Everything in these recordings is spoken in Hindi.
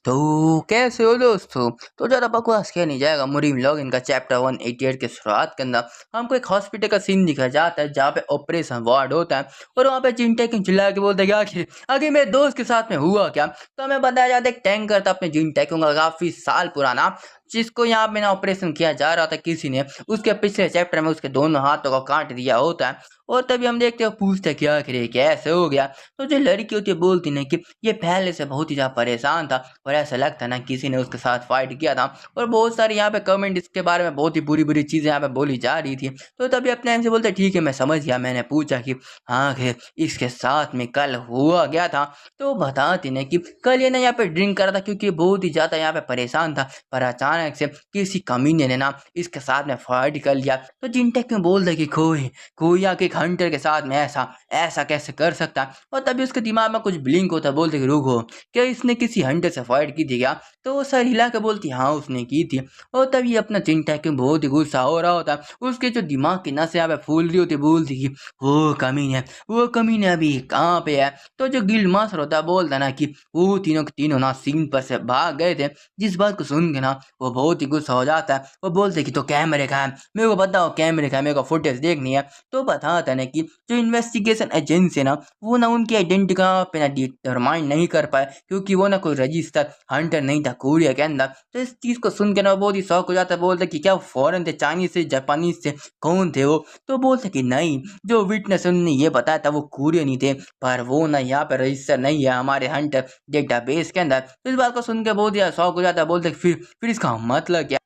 तो कैसे हो दोस्तों। तो ज़्यादा बकवास किया नहीं जाएगा। मुरीम लॉग इनका चैप्टर 188 के शुरुआत के अंदर हमको एक हॉस्पिटल का सीन दिखाया जाता है जहाँ पे ऑपरेशन वार्ड होता है और वहाँ पे जिनटेक चिल्ला के बोलते हैं कि आखिर आखिर मेरे दोस्त के साथ में हुआ क्या। तो हमें बताया जाता है एक टैंकर था अपने जिनटेकों का काफ़ी साल पुराना, जिसको यहाँ पे ना ऑपरेशन किया जा रहा था किसी ने। उसके पिछले चैप्टर में उसके दोनों हाथों को काट दिया होता है और तभी हम देखते हो पूछते हैं कि आखिर ये कैसे हो गया। तो जो लड़की होती है बोलती नहीं कि ये पहले से बहुत ही ज़्यादा परेशान था और ऐसा लगता है ना किसी ने उसके साथ फाइट किया था। और बहुत सारे यहाँ पे कमेंट इसके बारे में बहुत ही बुरी बुरी चीज़ें यहाँ पे बोली जा रही थी। तो तभी अपने एम से बोलते ठीक है मैं समझ गया। मैंने पूछा कि हाँ खैर इसके साथ में कल हुआ गया था। तो बताती ने कि कल ये ना यहाँ पे ड्रिंक करा था क्योंकि बहुत ही ज़्यादा यहाँ पे परेशान था, पर अचानक से किसी कमीने ने ना इसके साथ में फाइट कर लिया। तो जिनटेक में बोल दे कि कोई आके एक हंटर के साथ में ऐसा ऐसा कैसे कर सकता है। और तभी उसके दिमाग में कुछ ब्लिंक होता है, बोलते कि रुको क्या इसने किसी हंटर से फाइट की थी क्या। तो वो सर हिला के बोलती हाँ उसने की थी। और तभी अपना चिंटैक में बहुत ही गुस्सा हो रहा होता है। उसके जो दिमाग की नसें यहाँ पे फूल रही होती बोलती कि वो कमीने अभी कहाँ पे है। तो जो गिल्ड मास्टर होता है बोलता ना कि वो तीनों के तीनों ना सीन पर से भाग गए थे। जिस बात को सुन के ना वो बहुत ही गुस्सा हो जाता है। वो बोलते कि तो कैमरे का है, मेरे को बताओ कैमरे का है, मेरे को फुटेज देखनी है। तो बताता ना कि जो इन्वेस्टिगेशन एजेंसी है ना वो ना उनकी आइडेंटिटी का पे ना डिटरमाइन नहीं कर पाए क्योंकि वो ना कोई रजिस्टर हंटर नहीं था कोरिया के अंदर। तो इस चीज़ को सुन के ना बहुत ही शौक हो जाता है। बोलते कि क्या फॉरेन थे, चाइनीज से, जापानीज से, कौन थे वो। तो बोलते कि नहीं, जो विटनेस उन्होंने ये बताया था वो कोरियन ही थे, पर वो ना यहाँ पे रजिस्टर नहीं है हमारे हंटर डेटाबेस के अंदर। तो इस बात को सुन के बहुत ही शौक हो जाता है। बोलते फिर इसका मतलब क्या।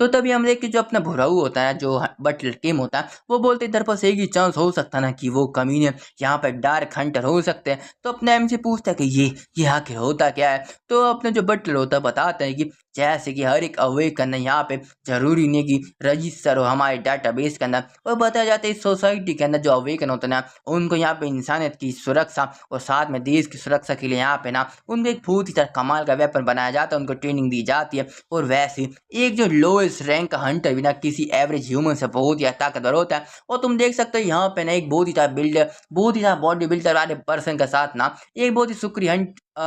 तो तभी हम देख के जो अपना भुराऊ होता है, जो बटलर किम होता है, वो बोलते इधर पर से एक ही चांस हो सकता है ना कि वो कमीने यहाँ पे डार्क हंटर हो सकते हैं। तो अपने एम से पूछता है कि ये आखिर होता क्या है। तो अपने जो बटलर होता है बताते हैं कि जैसे कि हर एक अवेकन यहाँ पे जरूरी नहीं कि रजिस्टर हो हमारे डाटाबेस के अंदर। और बताया जाता है इस सोसाइटी के अंदर जो अवेकन होते हैं ना उनको यहाँ पे इंसानियत की सुरक्षा और साथ में देश की सुरक्षा के लिए यहाँ पे ना उनको एक बहुत ही कमाल का वेपन बनाया जाता है, उनको ट्रेनिंग दी जाती है। और वैसे एक जो लोएस्ट रैंक का हंटर भी ना किसी एवरेज ह्यूमन से बहुत ही ताकतवर होता है। और तुम देख सकते हो यहाँ पे ना एक बहुत ही बिल्डर, बहुत ही बॉडी बिल्डर वाले पर्सन के साथ ना एक बहुत ही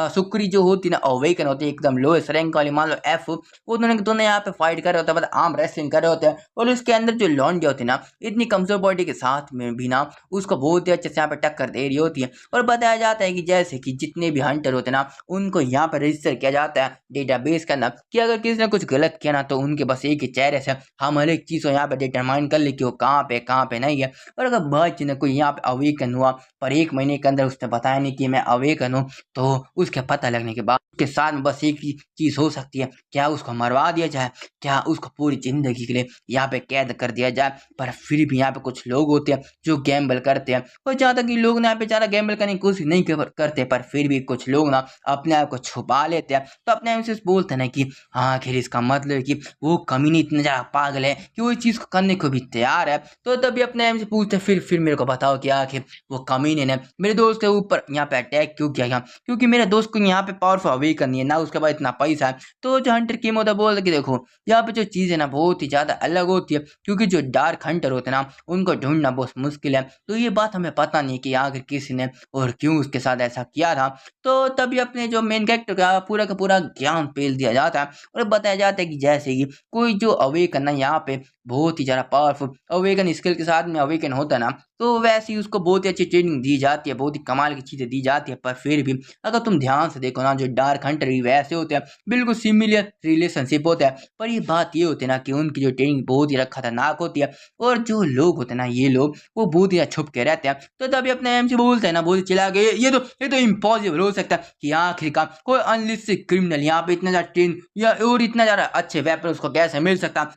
सुक्री जो होती ना अवेकन होती है एकदम लोएस्ट रैंक वाली, मान लो एफ, वो दोनों यहाँ पे फाइट कर रहे होते हैं, मतलब आर्म रेसलिंग कर रहे होते हैं। और उसके अंदर जो लॉन्डी होती है ना इतनी कमजोर बॉडी के साथ में भी ना उसको बहुत ही अच्छे से यहाँ पे टक्कर दे रही होती है। और बताया जाता है कि जैसे कि जितने भी हंटर होते हैं ना उनको यहाँ पे रजिस्टर किया जाता है डेटाबेस के अंदर कि अगर किसी ने कुछ गलत किया ना तो उनके बस एक ही चेहरे से हम हर एक चीज़ को यहाँ पे डिटरमाइन कर ले कि वो कहाँ पे नहीं है। और अगर बात ने कोई यहाँ पे अवेकन हुआ पर 1 महीने के अंदर उसने बताया नहीं कि मैं अवेकन हूँ, तो उसके पता लगने के बाद उसके साथ में बस एक ही चीज़ हो सकती है, क्या उसको मरवा दिया जाए, क्या उसको पूरी जिंदगी के लिए यहाँ पे कैद कर दिया जाए। पर फिर भी यहाँ पे कुछ लोग होते हैं जो गैम्बल करते हैं। और जहाँ तक कि लोग ना यहाँ पे ज़्यादा गैम्बल करने की कोशिश नहीं करते, पर फिर भी कुछ लोग ना अपने आप को छुपा लेते हैं। तो अपने आप से बोलते हैं ना कि हाँ आखिर इसका मतलब है कि वो कमीनी इतना ज़्यादा पागल है कि वो इस चीज़ को करने को भी तैयार है। तो तभी अपने आप से पूछते फिर मेरे को बताओ कि आखिर वो कमीने ने मेरे दोस्त के ऊपर यहाँ पे अटैक क्यों किया। क्योंकि मेरे दोस्त को यहाँ पे पावरफुल अवेकन नहीं है ना उसके पास इतना पैसा है। तो जो हंटर किम होता है बोल कि देखो यहाँ पे जो चीज़ है ना बहुत ही ज़्यादा अलग होती है क्योंकि जो डार्क हंटर होते हैं ना उनको ढूंढना बहुत मुश्किल है। तो ये बात हमें पता नहीं कि आखिर किसी ने और क्यों उसके साथ ऐसा किया था। तो तभी अपने जो मेन कैरेक्टर का पूरा ज्ञान पेल दिया जाता है और बताया जाता है कि जैसे कि कोई जो अवेकन है यहाँ पे बहुत ही ज़्यादा पावरफुल अवेकन स्किल के साथ में अवेकन होता है ना, तो वैसे ही उसको बहुत ही अच्छी ट्रेनिंग दी जाती है, बहुत ही कमाल की चीज़ें दी जाती है। पर फिर भी अगर तुम ध्यान से देखो ना जो डार्क हंटर भी वैसे होते हैं, बिल्कुल सिमिलर रिलेशनशिप होता है। पर ये बात ये होती है ना कि उनकी जो ट्रेनिंग बहुत ही खतरनाक होती है और जो लोग होते हैं ना ये लोग वो बहुत ही छुप के रहते हैं। तो तभी अपने एम से बोलते हैं ना बहुत चिल्ला के ये तो इम्पॉसिबल हो सकता है कि आखिरकार कोई अनलिस्टेड क्रिमिनल यहाँ पे इतना ज़्यादा ट्रेन या और इतना ज़्यादा अच्छे वेपन उसको कैसे मिल सकता।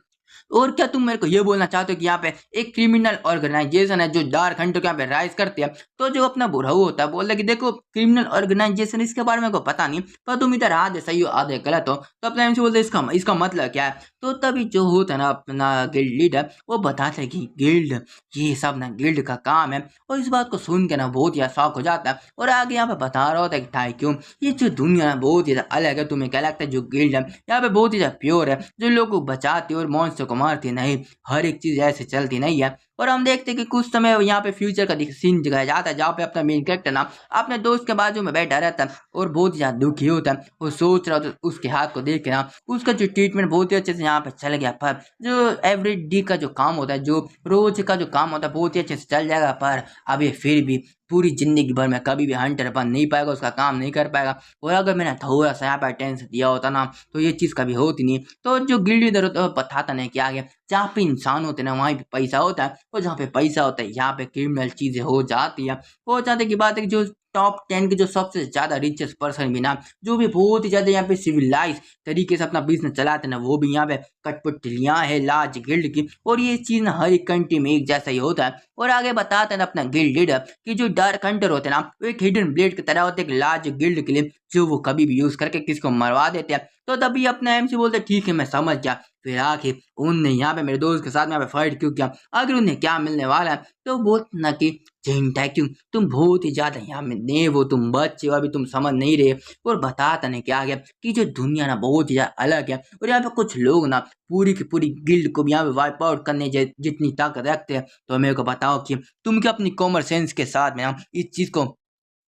और क्या तुम मेरे को ये बोलना चाहते हो कि यहाँ पे एक क्रिमिनल ऑर्गेनाइजेशन है जो डार्क हंटर को यहाँ पे राइज करते हैं। तो जो अपना बुढ़ाऊ होता है बोल रहा है कि देखो क्रिमिनल ऑर्गेनाइजेशन इसके बारे में को पता नहीं, पर तुम इधर आधे सही हो आधे गलत हो। तो अपना इनसे बोलते इसका मतलब क्या है। तो तभी जो होता है ना अपना गिल्ड लीडर वो बताते हैं कि गिल्ड ये सब ना गिल्ड का काम है। और इस बात को सुन के ना बहुत ही शौक हो जाता है और आगे यहाँ पे बता रहा होता है कि टाइक्यून ये जो दुनिया है बहुत ही अलग है। तुम्हें क्या लगता है जो गिल्ड है यहाँ पे बहुत ही प्योर है, जो लोगों को बचाती है और मॉन्स्टर को मारती नहीं, हर एक चीज ऐसे चलती नहीं है। और हम देखते हैं कि कुछ समय यहाँ पे फ्यूचर का सीन दिखाया जाता है, जहाँ पे अपना मेन कैरेक्टर ना अपने दोस्त के बाजू में बैठा रहता है और बहुत ही ज्यादा दुखी होता है। वो सोच रहा था उसके हाथ को देख के ना उसका जो ट्रीटमेंट बहुत ही अच्छे से यहाँ पे चल गया, पर जो एवरी डे का जो काम होता है, जो रोज का जो काम होता है बहुत ही अच्छे से चल जाएगा, पर अभी फिर भी पूरी जिंदगी भर में कभी भी हंटर बन नहीं पाएगा, उसका काम नहीं कर पाएगा। और अगर मैंने थोड़ा सा यहाँ पर टेंशन दिया होता ना तो ये चीज़ कभी होती नहीं। तो जो गिल्ड लीडर होता है वो बताता नहीं कि आगे जहाँ पे इंसान होते हैं ना वहीं पे पैसा होता है, और जहाँ पे पैसा होता है यहाँ पे क्रिमिनल चीजें हो जाती है। हो जाते की बात है कि जो टॉप 10 के जो सबसे ज्यादा रिचेस्ट पर्सन भी ना, जो भी बहुत ही ज्यादा यहाँ पे सिविलाइज तरीके से अपना बिजनेस चलाते हैं ना, वो भी यहाँ पे कठपुतलियां है लार्ज गिल्ड की। और ये चीज ना हर एक कंट्री में एक जैसा ही होता है। और आगे बताते हैं ना अपना गिल्ड लीडर कि जो डार्क हंटर होते हैं ना वो एक हिडन ब्लेड की तरह होते हैं एक लार्ज गिल्ड के लिए, जो वो कभी भी यूज करके किसी को मरवा देते हैं। तो तभी अपना एमसी बोलते ठीक है मैं समझ गया, फिर आखिर उनने यहाँ पे मेरे दोस्त के साथ में यहाँ पे फाइट क्यों किया, आखिर उन्हें क्या मिलने वाला है। तो बोलते ना कि क्यों तुम बहुत ही ज्यादा यहाँ में नेव हो, तुम बच्चे हो, अभी तुम समझ नहीं रहे। और बताता नहीं क्या गया कि जो दुनिया ना बहुत ही ज्यादा अलग है, और यहाँ पे कुछ लोग ना पूरी की पूरी गिल्ड को भी यहाँ पे वाइप आउट करने जितनी ताकत रखते हैं। तो मेरे को बताओ कि तुम क्या अपनी कॉमन सेंस के साथ में ना इस चीज को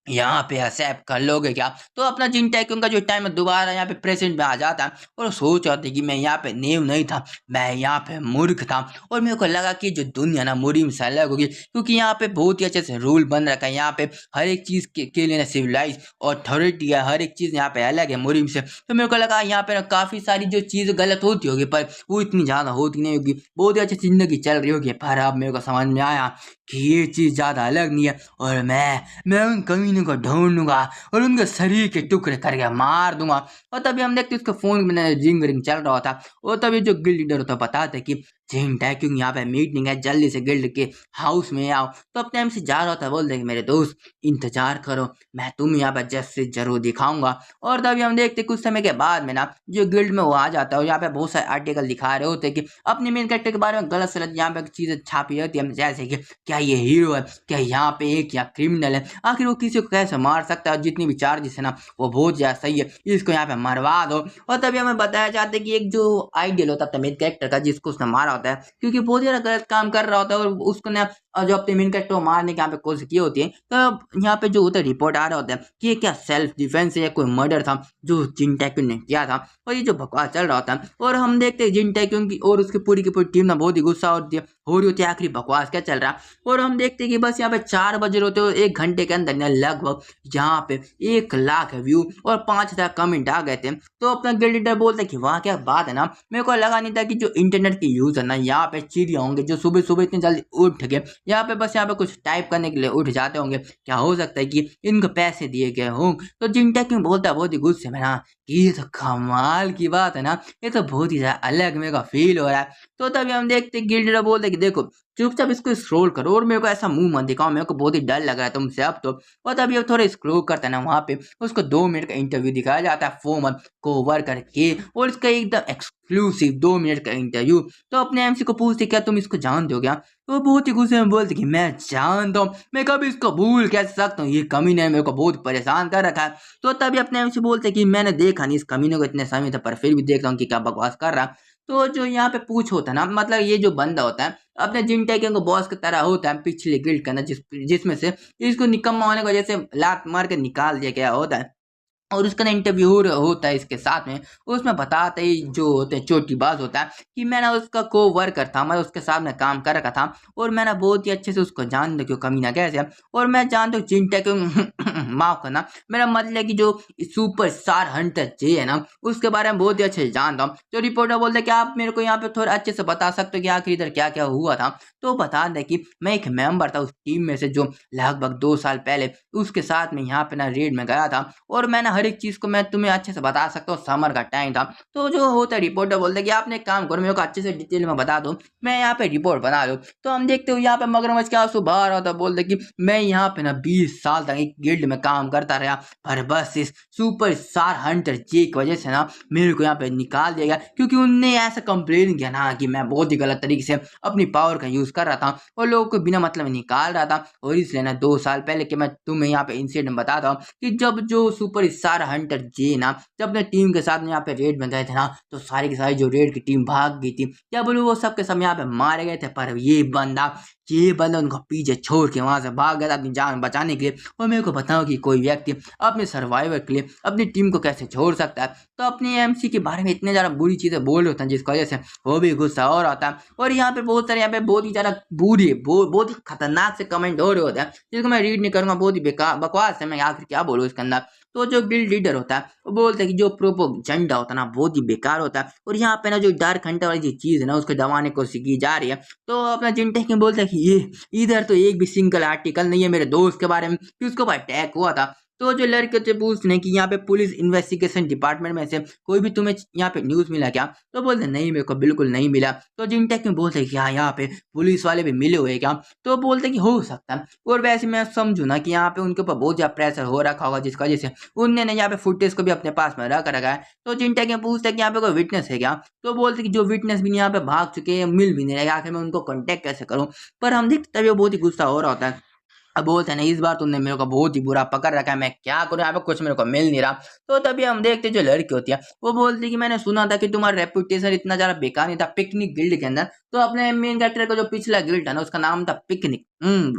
यहाँ पे एक्सेप्ट कर लोगे क्या। तो अपना जिन टैक्यून का जो टाइम है दोबारा यहाँ पे प्रेजेंट में आ जाता है, और सोच रहा था कि मैं यहाँ पे नेव नहीं था, मैं यहाँ पे मूर्ख था। और मेरे को लगा कि जो दुनिया ना मुरीम से अलग होगी, क्योंकि यहाँ पे बहुत ही अच्छे से रूल बन रखा है। यहाँ पे हर एक चीज के लिए ना सिविलाइज अथॉरिटी है, हर एक चीज यहाँ पे अलग है मुरीम से। तो मेरे को लगा यहाँ पे ना काफी सारी जो चीज गलत होती होगी, पर वो इतनी ज्यादा होती नहीं होगी, बहुत ही अच्छी जिंदगी चल रही होगी। पर अब मेरे को समझ में आया कि ये चीज ज्यादा अलग नहीं है, और मैं उन कमीनों को ढूंढूंगा और उनके शरीर के टुकड़े करके मार दूंगा। और तभी हम देखते उसके फोन में रिंग रिंग चल रहा था, और तभी जो गिल्ड लीडर होता बताते कि जिन टैक्यूंग यहाँ पे मीटिंग है, जल्दी से गिल्ड के हाउस में आओ। तो अपने एम से जा रहा था, बोलते कि मेरे दोस्त इंतजार करो, मैं तुम यहाँ पे जस्टिस जरूर दिखाऊंगा। और तभी हम देखते कुछ समय के बाद में ना जो गिल्ड में वो आ जाता है, और यहाँ पे बहुत सारे आर्टिकल दिखा रहे होते कि अपने मेन कैरेक्टर के बारे में गलत सलत यहाँ पे चीजें छापी रहती है, जैसे कि क्या ये हीरो है, क्या यहाँ पे एक या क्रिमिनल है, आखिर वो किसी को कैसे मार सकता है, जितनी भी चार्जेस है ना वो बहुत ज्यादा सही है, इसको यहाँ पे मरवा दो। और तभी हमें बताया जाता है कि एक जो आइडियल होता है मेन कैरेक्टर का, जिसको उसने मारा होता है क्योंकि बहुत ज्यादा गलत काम कर रहा होता है, और उसको ना जो अपने मेन कैरेक्टर को मारने की यहाँ पे कोशिश की होती है। तो यहाँ पे जो होता है रिपोर्ट आ रहा होता है कि ये क्या सेल्फ डिफेंस है या कोई मर्डर था जो जिन टैक्यून ने किया था। और ये जो बकवास चल रहा होता है, और हम देखते हैं जिन टैक्यून की और उसकी पूरी की पूरी टीम ना बहुत ही गुस्सा हो रही होती है, आखिर बकवास क्या चल रहा है। और हम देखते हैं कि बस यहाँ पे 4 बजे होते हो, 1 घंटे के अंदर लगभग यहाँ पे 1 लाख व्यू और 5,000 कमेंट आ गए थे। तो अपना गिल्ड लीडर बोलते कि वहाँ क्या बात है ना, मेरे को लगा नहीं था कि जो इंटरनेट के यूजर ना यहाँ पे चिड़िया होंगे जो सुबह सुबह इतनी जल्दी उठ गए, यहाँ पे बस यहाँ पे कुछ टाइप करने के लिए उठ जाते होंगे, क्या हो सकता है कि इनको पैसे दिए गए हों। तो जिनटेक क्यों बोलता है बहुत ही गुस्से में ना कि ये तो कमाल की बात है ना, ये तो बहुत ही अलग मेरे को फील हो रहा है। तो तभी हम देखते गिल्ड लीडर बोलते कि देखो चुपचाप इसको स्क्रॉल करो और मेरे को ऐसा मुंह मत दिखाओ, मेरे को बहुत ही डर लग रहा है तुमसे अब तो। और तभी अब थोड़ा स्क्रॉल करते हैं ना, वहाँ पे उसको 2 मिनट का इंटरव्यू दिखाया जाता है फोमन को वर्कर के, और इसका एकदम एक्सक्लूसिव 2 मिनट का इंटरव्यू। तो अपने एमसी को पूछते क्या तुम इसको जानते हो क्या, तो बहुत ही गुस्से में बोलते कि मैं जानता हूँ, मैं कभी इसको भूल कैसे सकता हूँ, ये कमीने ने मेरे को बहुत परेशान कर रखा है। तो तभी अपने एमसी बोलते कि मैंने देखा नहीं इस कमीने को इतने समय तक, पर फिर भी देख रहा हूँ कि क्या बकवास कर रहा। तो जो यहाँ पे पूछ होता है ना, मतलब ये जो बंदा होता है अपने जिन टैकिंग को बॉस की तरह होता है पिछले गिल्ड का ना, जिसमें से इसको निकम्मा होने की वजह से लात मार के निकाल दिया गया होता है। और उसका ना इंटरव्यू होता है इसके साथ में, उसमें बताते ही जो होते हैं चोटीबाज होता है कि मैंने उसका को वर्कर था, मैं उसके साथ में काम कर रखा था, और मैंने बहुत ही अच्छे से उसको जानता क्यों कमीना कैसे है। और मैं जानता हूँ चिंटा क्यों माफ करना, मेरा मतलब कि जो सुपर स्टार हंटर जे है ना उसके बारे में बहुत ही अच्छे से जानता हूँ। तो रिपोर्टर बोलते कि आप मेरे को यहाँ पे थोड़ा अच्छे से बता सकते हो कि आखिर इधर क्या क्या हुआ था। तो बता दें कि मैं एक मेंबर था उस टीम में से जो लगभग 2 साल पहले उसके साथ में यहाँ पे ना रेड में गया था, और मैंने हर एक चीज को मैं तुम्हें अच्छे से बता सकता हूँ, समर का टाइम था। तो जो होता है रिपोर्टर बोलते कि आपने एक काम करो मेरे को अच्छे से डिटेल में बता दो, मैं यहाँ पे रिपोर्ट बना लूँ। तो हम देखते हो यहाँ पे मगरमच्छ क्या सुबह आ रहा था, बोलते कि मैं यहाँ पे ना 20 साल तक एक गिल्ड में काम करता रहा, पर बस इस सुपर स्टार हंटर जे की वजह से ना मेरे को यहाँ पे निकाल दिया गया, क्योंकि उनने ऐसा कंप्लेन किया ना कि मैं बहुत ही गलत तरीके से अपनी पावर का यूज कर रहा था और लोगों को बिना मतलब निकाल रहा था। और इसलिए ना 2 साल पहले कि मैं तुम्हें यहाँ पे इंसिडेंट बताता हूँ कि जब जो सुपर स्टार हंटर जे ना जब अपने टीम के साथ यहाँ पे रेड में गए थे ना, तो सारी की सारी जो रेड की टीम भाग गई थी, क्या बोलूं वो सबके सब यहाँ पे मारे गए थे, पर ये बंदा ये बंदा उनको पीछे छोड़ के वहां से भाग गया था अपनी जान बचाने के लिए। और मेरे को बताओ कि कोई व्यक्ति अपने सर्वाइवर के लिए अपनी टीम को कैसे छोड़ सकता है। तो अपनी एमसी के बारे में इतने ज्यादा बुरी चीजें बोल रहे होते हैं जिसकी वजह से वो भी गुस्सा और आता है। और यहाँ पे बहुत सारे यहाँ पे बहुत ही ज्यादा बुरी बहुत ही खतरनाक से कमेंट हो रहे होते हैं जिसको मैं रीड नहीं करूंगा, बहुत ही बेकार बकवास है, मैं आखिर क्या बोलूँ इसके अंदर। तो जो गिल्ड लीडर होता है वो बोलता है कि जो प्रोपोगेंडा होता है ना बहुत ही बेकार होता है, और यहाँ पे ना जो डार्क हंटर वाली जो चीज है ना उसको दबाने की कोशिश की जा रही है। तो अपना जिनटेक में बोलता है कि ये इधर तो एक भी सिंगल आर्टिकल नहीं है मेरे दोस्त के बारे में कि उसके ऊपर अटैक हुआ था। तो जो लड़के थे पूछने कि यहाँ पे पुलिस इन्वेस्टिगेशन डिपार्टमेंट में से कोई भी तुम्हें यहाँ पे न्यूज मिला क्या। तो बोलते नहीं मेरे को बिल्कुल नहीं मिला। तो जिनटेक में बोलते कि हाँ यहाँ पे पुलिस वाले भी मिले हुए क्या। तो बोलते कि हो सकता है। और वैसे मैं समझू ना कि यहाँ पे उनके ऊपर बहुत ज्यादा प्रेशर हो रखा होगा जिसकी वजह से उनने यहाँ पे फुटेज को भी अपने पास में रख रखा है। तो जिनटेक में पूछते कि यहाँ पे कोई विटनेस है क्या। तो बोलते कि जो विटनेस भी यहाँ पे भाग चुके हैं मिल भी नहीं रहे, आखिर मैं उनको कांटेक्ट कैसे करूँ। पर हम देखते तभी वो बहुत ही गुस्सा हो रहा होता है। अब बोलते हैं ना इस बार तुमने मेरे को बहुत ही बुरा पकड़ रखा है, मैं क्या करूं, यहाँ पे कुछ मेरे को मिल नहीं रहा। तो तभी हम देखते जो लड़की होती है वो बोलती है कि मैंने सुना था कि तुम्हारा रेपुटेशन इतना ज्यादा बेकार नहीं था पिकनिक गिल्ड के अंदर। तो अपने मेन कैरेक्टर का जो पिछला गिल्ड था ना उसका नाम था पिकनिक।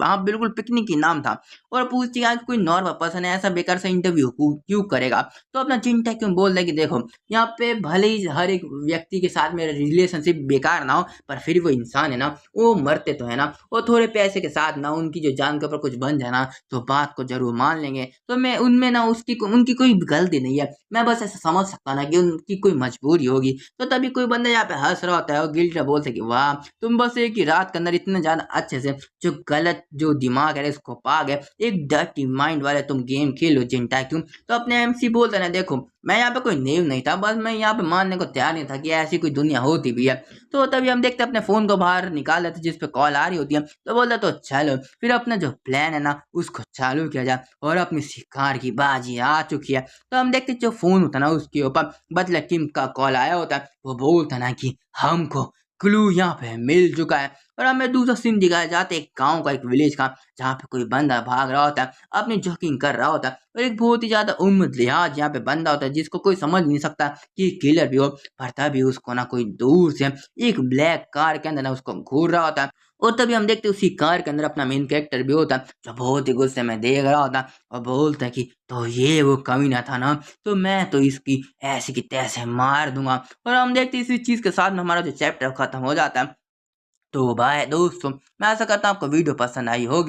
हाँ बिल्कुल पिकनिक ही नाम था। और पूछती है आज कोई नॉर्मल पर्सन है ऐसा बेकार सा इंटरव्यू क्यों करेगा। तो अपना चिंता क्यों बोल रहा है कि देखो यहाँ पे भले ही हर एक व्यक्ति के साथ मेरा रिलेशनशिप बेकार ना हो पर फिर वो इंसान है ना, वो मरते तो है ना, वो थोड़े पैसे के साथ ना उनकी जो जान के ऊपर कुछ बन जाए ना तो बात को जरूर मान लेंगे। तो मैं उनमें ना उनकी कोई गलती नहीं है, मैं बस ऐसा समझ सकता ना कि उनकी कोई मजबूरी होगी। तो तभी कोई बंदा यहाँ पे हंस रहा होता है और गिल्ड बोलते कि वाह तुम बस एक ही रात के अंदर इतने ज्यादा अच्छे से जो गलत जो दिमाग है इसको पा गए, एक डर्टी माइंड वाले तुम गेम खेलो जिनटा क्यों। तो अपने एमसी बोलते ना देखो मैं यहाँ पे कोई नेव नहीं था, बस मैं यहाँ पे मानने को तैयार नहीं था कि ऐसी कोई दुनिया होती भी है। तो तभी हम देखते अपने फोन को बाहर निकाल लेते जिस पे कॉल आ रही होती है। तो बोलता तो चलो फिर अपना जो प्लान है ना उसको चालू किया जाए और अपनी शिकार की बाजी आ चुकी है। तो हम देखते जो फोन होता ना उसके ऊपर बदला टीम का कॉल आया होता है, वो बोलता ना कि हमको क्लू यहाँ पे मिल चुका है। और हमें दूसरा सीन दिखाया जाता है एक गांव का, एक विलेज का, जहाँ पे कोई बंदा भाग रहा होता है अपनी जॉगिंग कर रहा होता है और एक बहुत ही ज्यादा उम्र लिहाज यहाँ पे बंदा होता है जिसको कोई समझ नहीं सकता कि किलर भी हो, पर तभी उसको ना कोई दूर से एक ब्लैक कार के अंदर ना उसको घूर रहा होता है। और तभी हम देखते हैं उसी कार के अंदर अपना मेन कैरेक्टर भी होता है जो बहुत ही गुस्से में देख रहा होता है और बोलता है कि तो ये वो कमीना था ना, तो मैं तो इसकी ऐसी की तैसे मार दूंगा। और हम देखते हैं इसी चीज के साथ में हमारा जो चैप्टर खत्म हो जाता है। तो बाय दोस्तों, मैं आशा करता हूँ आपको वीडियो पसंद आई होगी।